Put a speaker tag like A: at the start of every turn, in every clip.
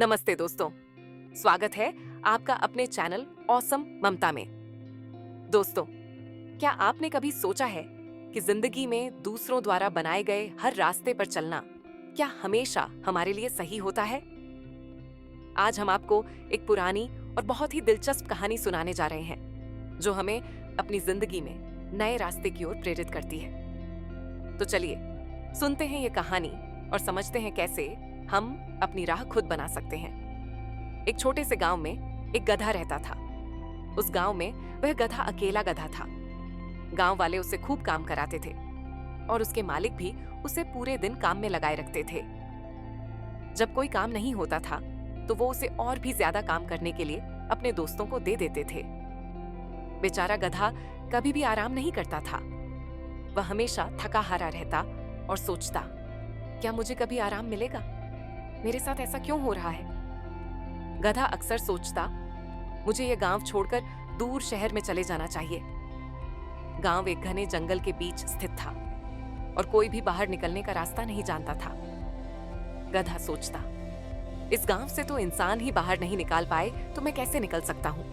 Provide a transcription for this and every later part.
A: नमस्ते दोस्तों, स्वागत है आपका अपने चैनल ऑसम ममता में। दोस्तों, क्या आपने कभी सोचा है कि जिंदगी में दूसरों द्वारा बनाए गए हर रास्ते पर चलना क्या हमेशा हमारे लिए सही होता है? आज हम आपको एक पुरानी और बहुत ही दिलचस्प कहानी सुनाने जा रहे हैं, जो हमें अपनी जिंदगी में नए रास्ते की ओर प्रेरित करती है। तो चलिए, सुनते हैं ये कहानी और समझते हैं कैसे हम अपनी राह खुद बना सकते हैं। एक छोटे से गांव में एक गधा रहता था। उस गांव में वह गधा अकेला गधा था। गांव वाले उसे खूब काम कराते थे और उसके मालिक भी उसे पूरे दिन काम में लगाए रखते थे। जब कोई काम नहीं होता था तो वो उसे और भी ज्यादा काम करने के लिए अपने दोस्तों को दे देते थे। बेचारा गधा कभी भी आराम नहीं करता था। वह हमेशा थका हारा रहता और सोचता, क्या मुझे कभी आराम मिलेगा? मेरे साथ ऐसा क्यों हो रहा है? गधा अक्सर सोचता, मुझे यह गांव छोड़कर दूर शहर में चले जाना चाहिए। गांव एक घने जंगल के बीच स्थित था और कोई भी बाहर निकलने का रास्ता नहीं जानता था। गधा सोचता, इस गांव से तो इंसान ही बाहर नहीं निकाल पाए तो मैं कैसे निकल सकता हूं?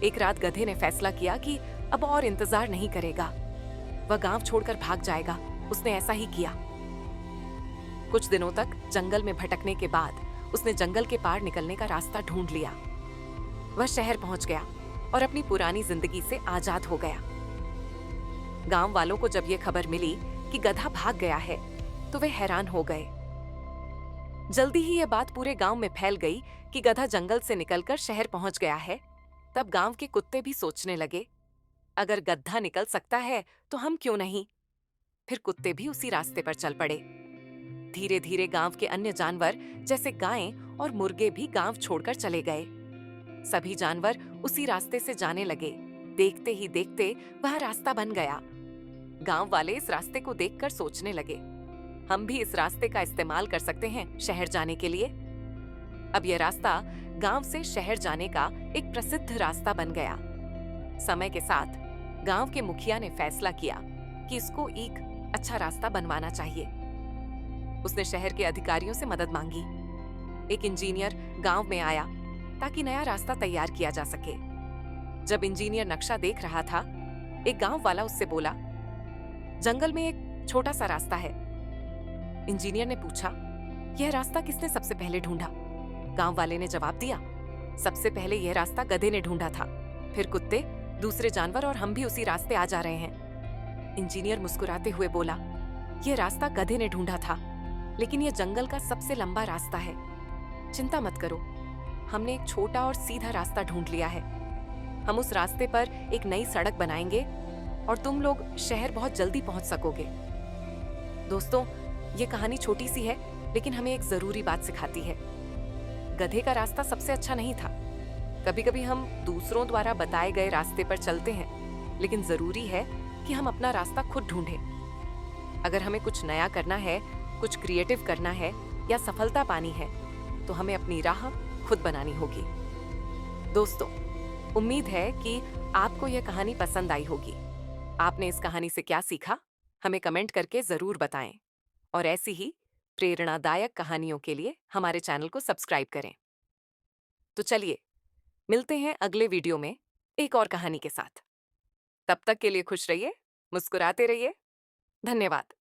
A: एक रात गधे ने फैसला किया कि अब और इंतजार नहीं करेगा, वह गांव छोड़कर भाग जाएगा। उसने ऐसा ही किया। कुछ दिनों तक जंगल में भटकने के बाद उसने जंगल के पार निकलने का रास्ता ढूंढ लिया। वह शहर पहुंच गया और अपनी पुरानी जिंदगी से आजाद हो गया। गांव वालों को जब यह खबर मिली कि गधा भाग गया है तो वे हैरान हो गए। जल्दी ही यह बात पूरे गांव में फैल गई कि गधा जंगल से निकलकर शहर पहुंच गया है। तब गांव के कुत्ते भी सोचने लगे, अगर गधा निकल सकता है तो हम क्यों नहीं? फिर कुत्ते भी उसी रास्ते पर चल पड़े। धीरे धीरे गांव के अन्य जानवर जैसे गायें और मुर्गे भी गांव छोड़कर चले गए। सभी जानवर उसी रास्ते से जाने लगे। देखते ही देखते वह रास्ता बन गया। गांव वाले इस रास्ते को देखकर सोचने लगे, हम भी इस रास्ते का इस्तेमाल कर सकते हैं शहर जाने के लिए। अब यह रास्ता गांव से शहर जाने का एक प्रसिद्ध रास्ता बन गया। समय के साथ गांव के मुखिया ने फैसला किया कि इसको एक अच्छा रास्ता बनवाना चाहिए। उसने शहर के अधिकारियों से मदद मांगी। एक इंजीनियर गांव में आया ताकि नया रास्ता तैयार किया जा सके। जब इंजीनियर नक्शा देख रहा था, एक गांव वाला उससे बोला, जंगल में एक छोटा सा रास्ता है। इंजीनियर ने पूछा, यह रास्ता किसने सबसे पहले ढूंढा? गांव वाले ने जवाब दिया, सबसे पहले यह रास्ता गधे ने ढूंढा था, फिर कुत्ते, दूसरे जानवर और हम भी उसी रास्ते आ जा रहे हैं। इंजीनियर मुस्कुराते हुए बोला, यह रास्ता गधे ने ढूंढा था, लेकिन यह जंगल का सबसे लंबा रास्ता है। चिंता मत करो, हमने एक छोटा और सीधा रास्ता ढूंढ लिया है। हम उस रास्ते पर एक नई सड़क बनाएंगे और तुम लोग शहर बहुत जल्दी पहुंच सकोगे। दोस्तों, ये कहानी छोटी सी है, लेकिन हमें एक जरूरी बात सिखाती है। गधे का रास्ता सबसे अच्छा नहीं था। कभी कभी हम दूसरों द्वारा बताए गए रास्ते पर चलते हैं, लेकिन जरूरी है कि हम अपना रास्ता खुद ढूंढें। अगर हमें कुछ नया करना है, कुछ क्रिएटिव करना है या सफलता पानी है, तो हमें अपनी राह खुद बनानी होगी। दोस्तों, उम्मीद है कि आपको यह कहानी पसंद आई होगी। आपने इस कहानी से क्या सीखा, हमें कमेंट करके जरूर बताएं। और ऐसी ही प्रेरणादायक कहानियों के लिए हमारे चैनल को सब्सक्राइब करें। तो चलिए, मिलते हैं अगले वीडियो में एक और कहानी के साथ। तब तक के लिए खुश रहिए, मुस्कुराते रहिए। धन्यवाद।